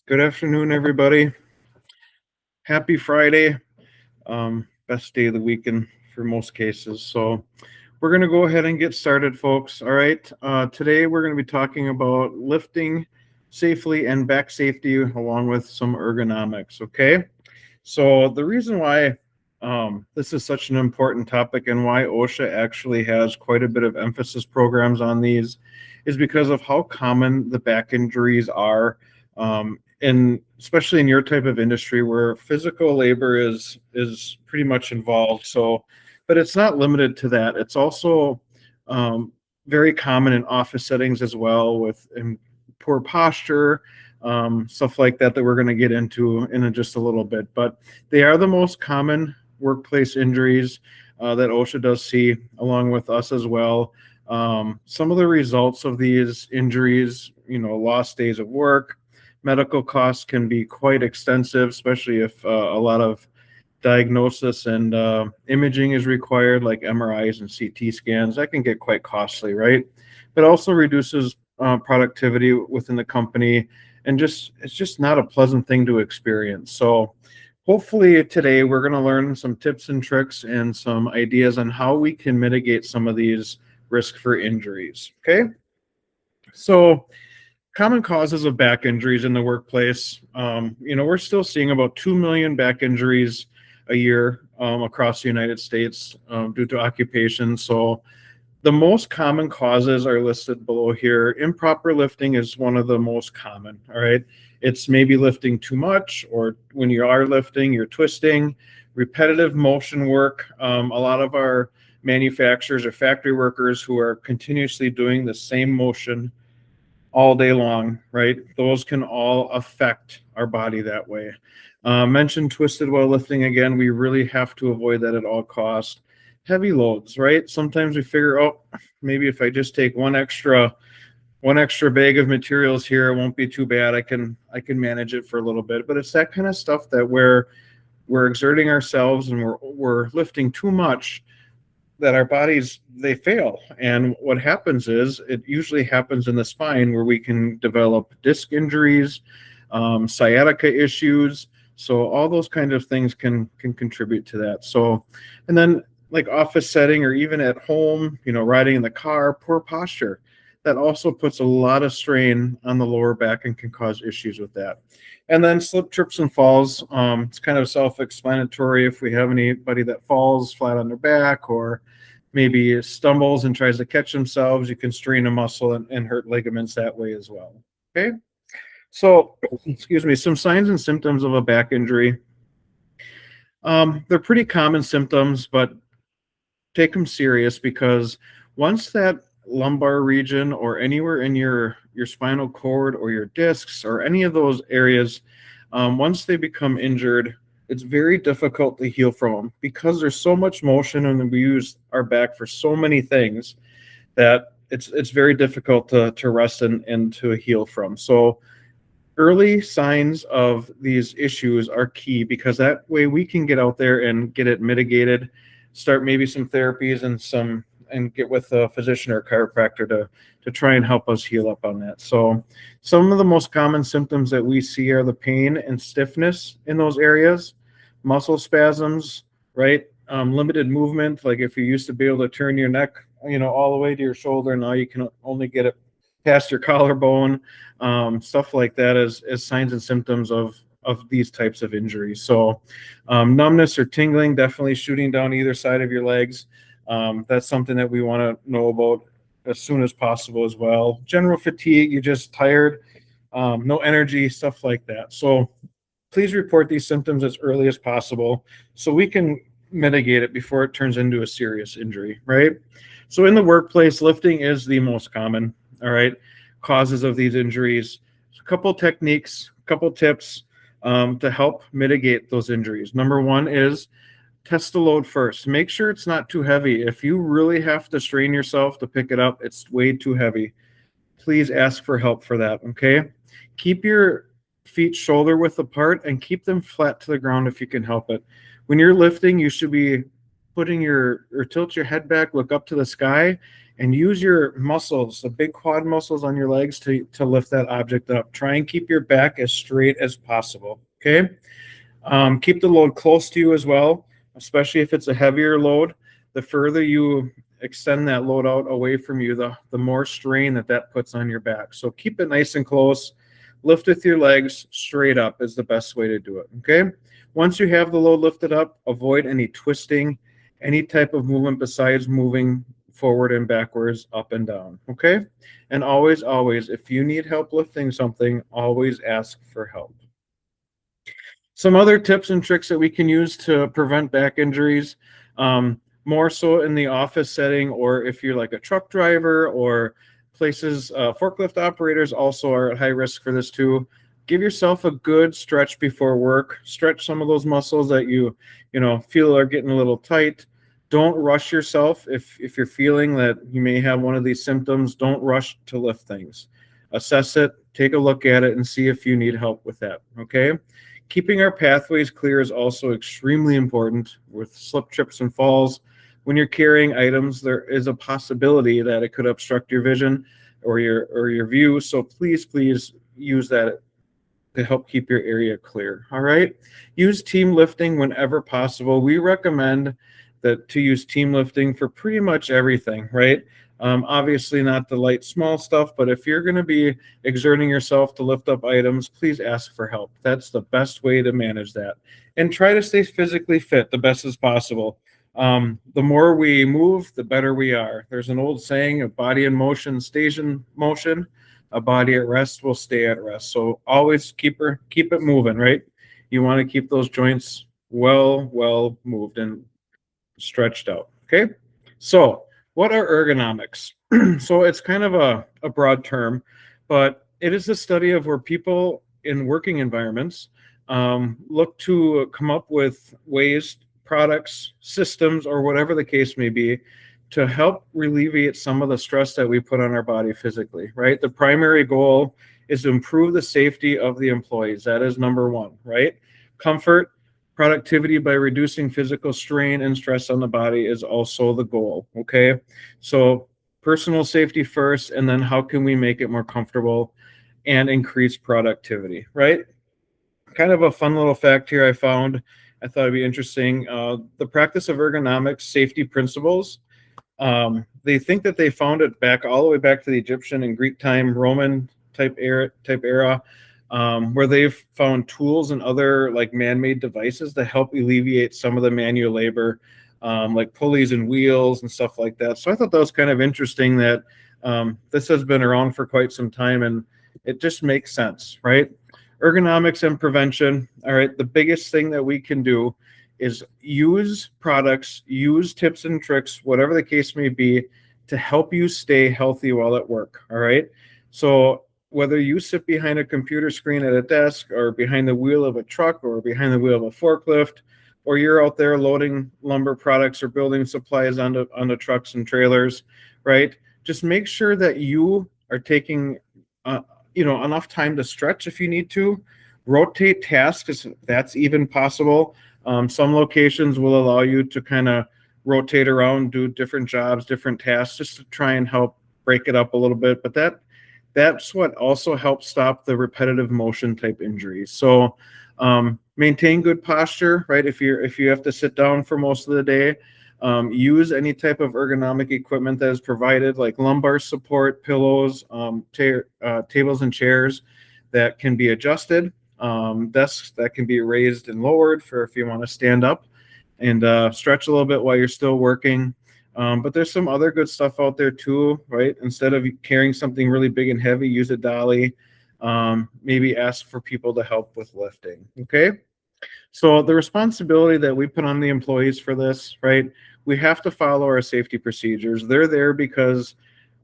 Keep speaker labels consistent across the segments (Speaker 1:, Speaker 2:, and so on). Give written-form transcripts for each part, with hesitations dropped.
Speaker 1: Good afternoon, everybody. Happy Friday. Best day of the weekend for most cases. So we're going to go ahead and get started, folks. All right. Today we're going to be talking about lifting safely and back safety along with some ergonomics. Okay. So the reason why this is such an important topic and why OSHA actually has quite a bit of emphasis programs on these is because of how common the back injuries are, and especially in your type of industry where physical labor is pretty much involved. So, but it's not limited to that. It's also um, very common in office settings as well with poor posture, stuff like that we're going to get into in just a little bit. But they are the most common workplace injuries that OSHA does see, along with us as well. Some of the results of these injuries, lost days of work, medical costs can be quite extensive, especially if a lot of diagnosis and imaging is required, like MRIs and CT scans. That can get quite costly, right? But also reduces productivity within the company, and it's just not a pleasant thing to experience. So hopefully today we're going to learn some tips and tricks and some ideas on how we can mitigate some of these risk for injuries. Okay. So common causes of back injuries in the workplace. We're still seeing about 2 million back injuries a year across the United States due to occupation. So the most common causes are listed below here. Improper lifting is one of the most common. All right. It's maybe lifting too much, or when you are lifting, you're twisting. Repetitive motion work. A lot of our manufacturers or factory workers who are continuously doing the same motion all day long, right? Those can all affect our body that way. Mentioned twisted while lifting again. We really have to avoid that at all costs. Heavy loads, right? Sometimes we figure, oh, maybe if I just take one extra bag of materials here, it won't be too bad. I can manage it for a little bit. But it's that kind of stuff that we're exerting ourselves and we're lifting too much, that our bodies, they fail. And what happens is it usually happens in the spine, where we can develop disc injuries, sciatica issues. So all those kind of things can contribute to that. So, and then like office setting or even at home, riding in the car, poor posture, that also puts a lot of strain on the lower back and can cause issues with that. And then slip, trips, and falls. It's kind of self-explanatory. If we have anybody that falls flat on their back or maybe stumbles and tries to catch themselves, you can strain a muscle and hurt ligaments that way as well. Okay. So, excuse me, some signs and symptoms of a back injury. They're pretty common symptoms, but take them serious, because once that lumbar region or anywhere in your spinal cord or your discs or any of those areas, once they become injured, it's very difficult to heal from them, because there's so much motion and we use our back for so many things that it's very difficult to rest and to heal from. So early signs of these issues are key, because that way we can get out there and get it mitigated, start maybe some therapies and get with a physician or chiropractor to try and help us heal up on that. So some of the most common symptoms that we see are the pain and stiffness in those areas, muscle spasms, right? Limited movement. Like if you used to be able to turn your neck, all the way to your shoulder, now you can only get it past your collarbone. Stuff like that as signs and symptoms of these types of injuries. So numbness or tingling, definitely shooting down either side of your legs. That's something that we want to know about as soon as possible as well. General fatigue, you're just tired, no energy, stuff like that. So please report these symptoms as early as possible so we can mitigate it before it turns into a serious injury, right? So in the workplace, lifting is the most common, all right, causes of these injuries. A couple techniques, a couple tips to help mitigate those injuries. Number one is test the load first. Make sure it's not too heavy. If you really have to strain yourself to pick it up, it's way too heavy, please ask for help for that, okay? Keep your feet shoulder width apart and keep them flat to the ground if you can help it. When you're lifting, you should be tilt your head back, look up to the sky, and use your muscles, the big quad muscles on your legs to lift that object up. Try and keep your back as straight as possible. Okay. Keep the load close to you as well, especially if it's a heavier load. The further you extend that load out away from you, the more strain that puts on your back. So keep it nice and close. Lift with your legs straight up is the best way to do it. Okay. Once you have the load lifted up, avoid any twisting, any type of movement besides moving forward and backwards, up and down. Okay. And always, always, if you need help lifting something, always ask for help. Some other tips and tricks that we can use to prevent back injuries, more so in the office setting, or if you're like a truck driver or places, forklift operators also are at high risk for this too. Give yourself a good stretch before work. Stretch some of those muscles that you feel are getting a little tight. Don't rush yourself. If you're feeling that you may have one of these symptoms, don't rush to lift things. Assess it, take a look at it, and see if you need help with that. Okay. Keeping our pathways clear is also extremely important with slip, trips, and falls. When you're carrying items, there is a possibility that it could obstruct your vision or your view. So please use that to help keep your area clear. All right. Use team lifting whenever possible. We recommend to use team lifting for pretty much everything, right? Obviously not the light, small stuff, but if you're going to be exerting yourself to lift up items, please ask for help. That's the best way to manage that. And try to stay physically fit the best as possible. The more we move, the better we are. There's an old saying, a body in motion stays in motion. A body at rest will stay at rest. So always keep it moving, right? You want to keep those joints well moved and stretched out. Okay. So what are ergonomics? So it's kind of a broad term, but it is the study of where people in working environments look to come up with ways, products, systems, or whatever the case may be, to help alleviate some of the stress that we put on our body physically, right? The primary goal is to improve the safety of the employees. That is number one, right? Comfort, productivity by reducing physical strain and stress on the body is also the goal, okay? So personal safety first, and then how can we make it more comfortable and increase productivity, right? Kind of a fun little fact here I found. I thought it'd be interesting. The practice of ergonomics safety principles, they think that they found it back all the way back to the Egyptian and Greek time, Roman type era, where they've found tools and other like man-made devices to help alleviate some of the manual labor, like pulleys and wheels and stuff like that. So I thought that was kind of interesting that this has been around for quite some time, and it just makes sense, right? Ergonomics and prevention. All right, the biggest thing that we can do is use products, use tips and tricks, whatever the case may be, to help you stay healthy while at work. All right. So whether you sit behind a computer screen at a desk, or behind the wheel of a truck, or behind the wheel of a forklift, or you're out there loading lumber products or building supplies onto trucks and trailers, right? Just make sure that you are taking enough time to stretch if you need to. Rotate tasks if that's even possible. Some locations will allow you to kind of rotate around, do different jobs, different tasks, just to try and help break it up a little bit. But that's what also helps stop the repetitive motion type injuries. So maintain good posture, right? If you have to sit down for most of the day, use any type of ergonomic equipment that is provided, like lumbar support, pillows, tables and chairs that can be adjusted, desks that can be raised and lowered for if you want to stand up and stretch a little bit while you're still working. But there's some other good stuff out there too, right? Instead of carrying something really big and heavy, use a dolly. Maybe ask for people to help with lifting, okay? So the responsibility that we put on the employees for this, right? We have to follow our safety procedures. They're there because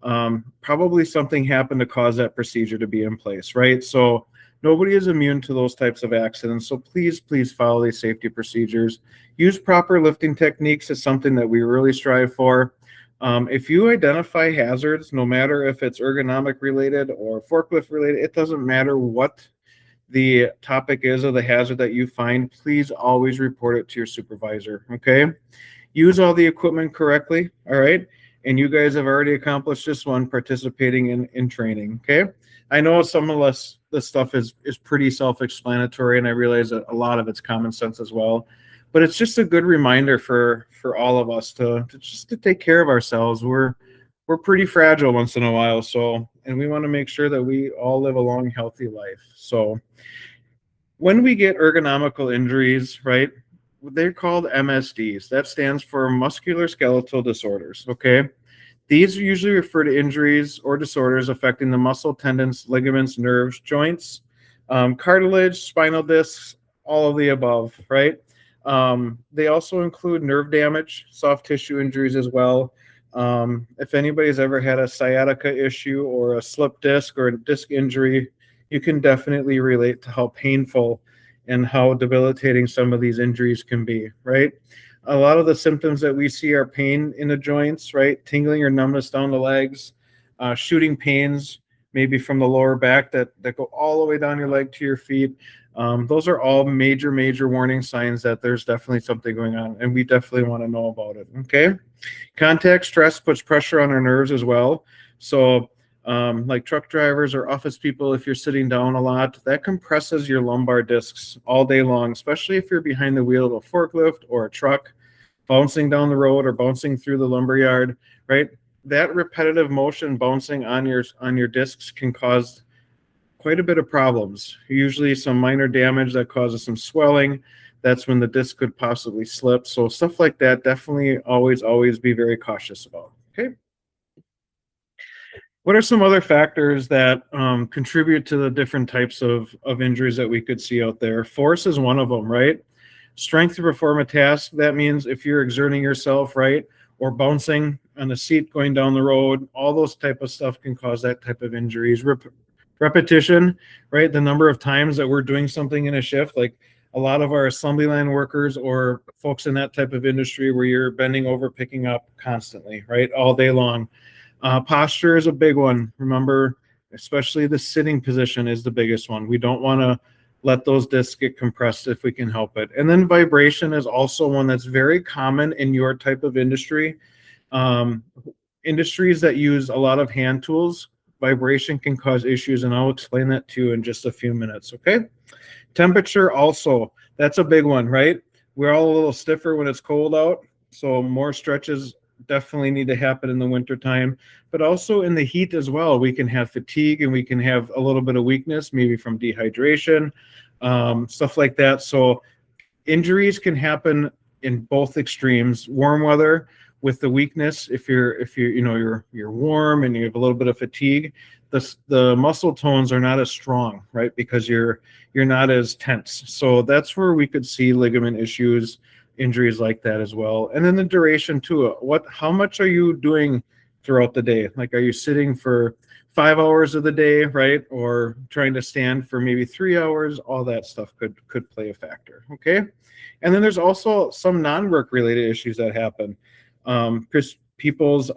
Speaker 1: probably something happened to cause that procedure to be in place, right? So nobody is immune to those types of accidents. So please follow these safety procedures. Use proper lifting techniques is something that we really strive for. If you identify hazards, no matter if it's ergonomic related or forklift related, it doesn't matter what the topic is of the hazard that you find, please always report it to your supervisor, okay? Use all the equipment correctly, all right? and you guys have already accomplished this one participating in training. Okay. I know some of this stuff is pretty self-explanatory, and I realize that a lot of it's common sense as well. But it's just a good reminder for all of us to just to take care of ourselves. We're pretty fragile once in a while, so, and we want to make sure that we all live a long, healthy life. So when we get ergonomical injuries, right, they're called MSDs. That stands for musculoskeletal disorders. Okay. These usually refer to injuries or disorders affecting the muscle, tendons, ligaments, nerves, joints, cartilage, spinal discs, all of the above, right? They also include nerve damage, soft tissue injuries as well. If anybody's ever had a sciatica issue or a slip disc or a disc injury, you can definitely relate to how painful and how debilitating some of these injuries can be, right? A lot of the symptoms that we see are pain in the joints, right? Tingling or numbness down the legs, shooting pains, maybe from the lower back that go all the way down your leg to your feet. Those are all major warning signs that there's definitely something going on, and we definitely want to know about it, okay? Contact stress puts pressure on our nerves as well. So like truck drivers or office people, if you're sitting down a lot, that compresses your lumbar discs all day long, especially if you're behind the wheel of a forklift or a truck, bouncing down the road or bouncing through the lumber yard, right? That repetitive motion bouncing on your discs can cause quite a bit of problems. Usually some minor damage that causes some swelling. That's when the disc could possibly slip. So stuff like that, definitely always be very cautious about, okay? What are some other factors that contribute to the different types of injuries that we could see out there? Force is one of them, right? Strength to perform a task, that means if you're exerting yourself, right, or bouncing on a seat going down the road, all those type of stuff can cause that type of injuries. Repetition, right, the number of times that we're doing something in a shift, like a lot of our assembly line workers or folks in that type of industry where you're bending over, picking up constantly, right, all day long. Posture is a big one. Remember, especially the sitting position is the biggest one. We don't want to let those discs get compressed if we can help it. And then vibration is also one that's very common in your type of industry. Industries that use a lot of hand tools, vibration can cause issues, and I'll explain that to you in just a few minutes, okay? Temperature also, that's a big one, right? We're all a little stiffer when it's cold out, so more stretches definitely need to happen in the winter time, but also in the heat as well. We can have fatigue and we can have a little bit of weakness, maybe from dehydration, stuff like that. So injuries can happen in both extremes. Warm weather with the weakness, if you're you're warm and you have a little bit of fatigue, the muscle tones are not as strong, right? Because you're not as tense. So that's where we could see ligament issues, injuries like that as well. And then the duration too. How much are you doing throughout the day? Like, are you sitting for 5 hours of the day, right? Or trying to stand for maybe 3 hours? All that stuff could play a factor, okay? And then there's also some non-work related issues that happen. People's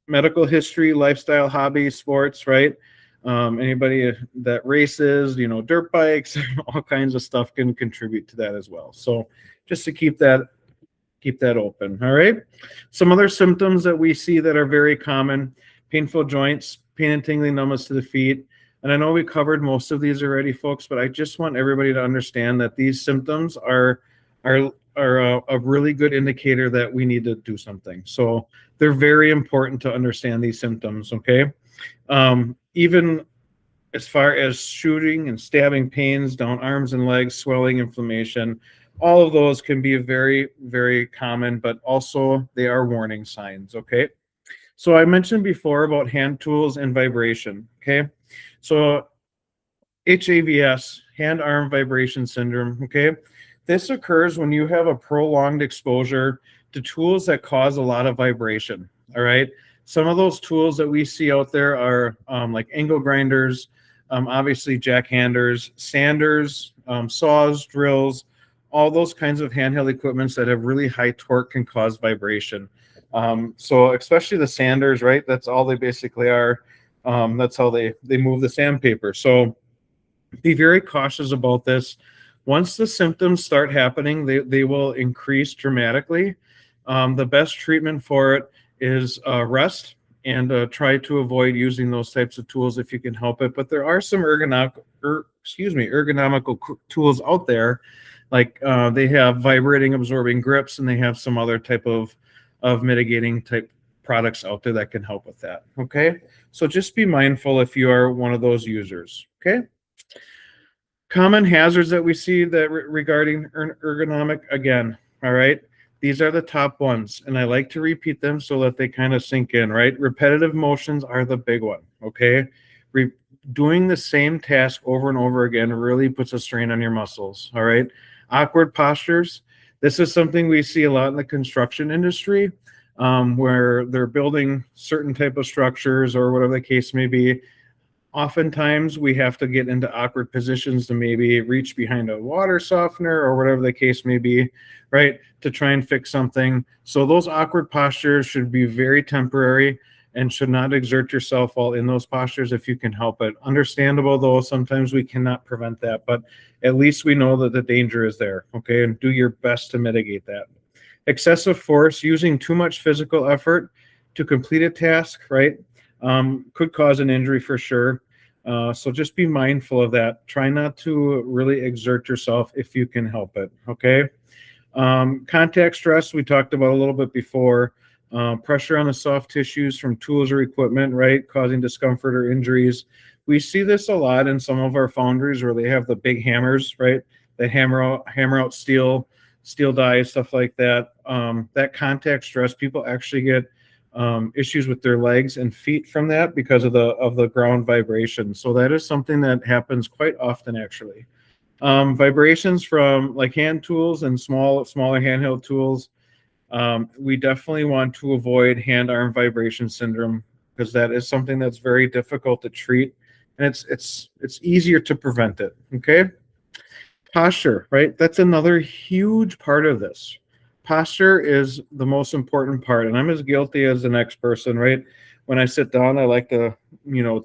Speaker 1: medical history, lifestyle, hobbies, sports, right? Anybody that races, dirt bikes, all kinds of stuff can contribute to that as well. So just to keep that open. All right. Some other symptoms that we see that are very common: painful joints, pain and tingling, numbness to the feet. And I know we covered most of these already, folks, but I just want everybody to understand that these symptoms are a really good indicator that we need to do something. So they're very important to understand these symptoms, okay? Even as far as shooting and stabbing pains down arms and legs, swelling, inflammation, all of those can be very, very common, but also they are warning signs, okay? So I mentioned before about hand tools and vibration, okay? So HAVS, hand-arm vibration syndrome, okay? This occurs when you have a prolonged exposure to tools that cause a lot of vibration, all right? Some of those tools that we see out there are like angle grinders, obviously jackhanders, sanders, saws, drills, all those kinds of handheld equipments that have really high torque can cause vibration. So especially the sanders, right? That's all they basically are. That's how they move the sandpaper. So be very cautious about this. Once the symptoms start happening, they will increase dramatically. The best treatment for it is rest, and try to avoid using those types of tools if you can help it. But there are some ergonomical tools out there, like they have vibrating absorbing grips, and they have some other type of mitigating type products out there that can help with that. Okay, so just be mindful if you are one of those users. Okay. Common hazards that we see that regarding ergonomic, again, all right? These are the top ones, and I like to repeat them so that they kind of sink in, right? Repetitive motions are the big one, okay? Re Doing the same task over and over again really puts a strain on your muscles, all right? Awkward postures. This is something we see a lot in the construction industry, where they're building certain type of structures or whatever the case may be. Oftentimes we have to get into awkward positions to maybe reach behind a water softener or whatever the case may be, right, to try and fix something. So those awkward postures should be very temporary and should not exert yourself while in those postures if you can help it. Understandable though, sometimes we cannot prevent that, but at least we know that the danger is there, okay, and do your best to mitigate that. Excessive force, using too much physical effort to complete a task, right, could cause an injury for sure. So just be mindful of that. Try not to really exert yourself if you can help it, okay? Contact stress, we talked about a little bit before. Pressure on the soft tissues from tools or equipment, right, causing discomfort or injuries. We see this a lot in some of our foundries where they have the big hammers, right? They hammer out steel dies, stuff like that. That contact stress, people actually get issues with their legs and feet from that because of the ground vibration. So that is something that happens quite often, actually. Vibrations from like hand tools and smaller handheld tools. We definitely want to avoid hand-arm vibration syndrome because that is something that's very difficult to treat, and it's easier to prevent it. Okay. Posture, right? That's another huge part of this. Posture is the most important part, and I'm as guilty as the next person, right? When I sit down, I like to,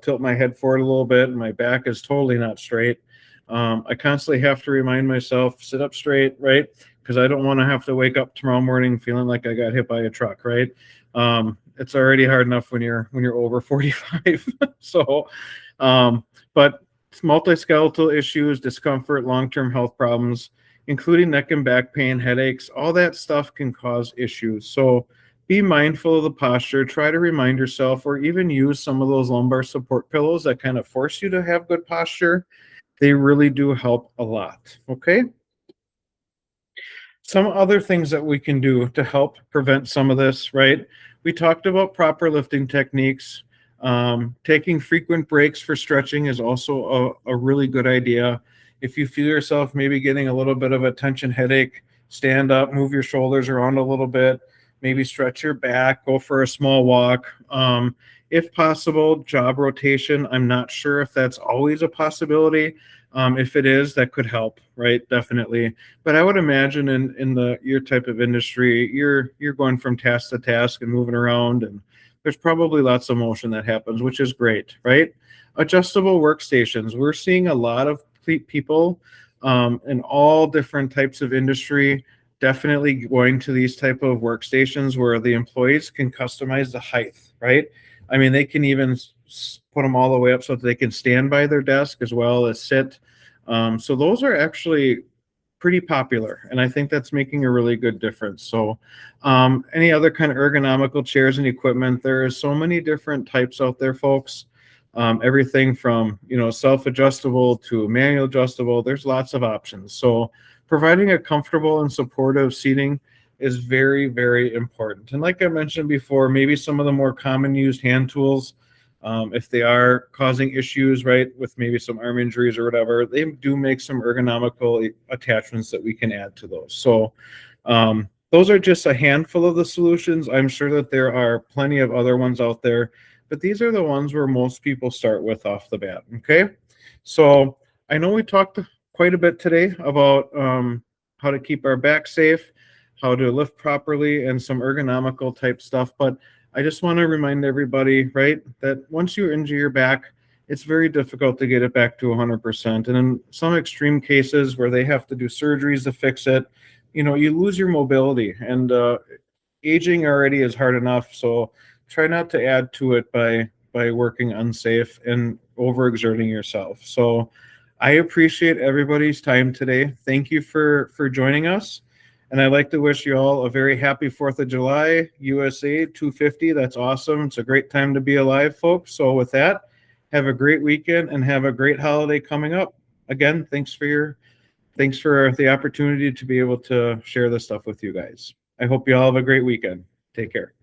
Speaker 1: tilt my head forward a little bit, and my back is totally not straight. I constantly have to remind myself, sit up straight, right? Because I don't want to have to wake up tomorrow morning feeling like I got hit by a truck, right? It's already hard enough when you're over 45. So, but multiskeletal issues, discomfort, long-term health problems, including neck and back pain, headaches, all that stuff can cause issues. So be mindful of the posture. Try to remind yourself, or even use some of those lumbar support pillows that kind of force you to have good posture. They really do help a lot. Okay. Some other things that we can do to help prevent some of this, right? We talked about proper lifting techniques. Taking frequent breaks for stretching is also a really good idea. If you feel yourself maybe getting a little bit of a tension headache, stand up, move your shoulders around a little bit, maybe stretch your back, go for a small walk. If possible, job rotation. I'm not sure if that's always a possibility. If it is, that could help, right? Definitely. But I would imagine in your type of industry, you're going from task to task and moving around, and there's probably lots of motion that happens, which is great, right? Adjustable workstations. We're seeing a lot of people in all different types of industry definitely going to these type of workstations where the employees can customize the height, right? I mean, they can even put them all the way up so that they can stand by their desk as well as sit. So those are actually pretty popular, and I think that's making a really good difference. So any other kind of ergonomical chairs and equipment, there are so many different types out there, folks. Everything from self-adjustable to manual adjustable. There's lots of options. So providing a comfortable and supportive seating is very, very important. And like I mentioned before, maybe some of the more common used hand tools, if they are causing issues, right, with maybe some arm injuries or whatever, they do make some ergonomical attachments that we can add to those. So those are just a handful of the solutions. I'm sure that there are plenty of other ones out there, but these are the ones where most people start with off the bat. Okay. So I know we talked quite a bit today about how to keep our back safe, how to lift properly, and some ergonomical type stuff. But I just want to remind everybody, right, that once you injure your back, it's very difficult to get it back to 100%. And in some extreme cases where they have to do surgeries to fix it, you lose your mobility. And aging already is hard enough, so try not to add to it by working unsafe and overexerting yourself. So I appreciate everybody's time today. Thank you for joining us. And I'd like to wish you all a very happy 4th of July, USA 250. That's awesome. It's a great time to be alive, folks. So with that, have a great weekend and have a great holiday coming up. Again, thanks for the opportunity to be able to share this stuff with you guys. I hope you all have a great weekend. Take care.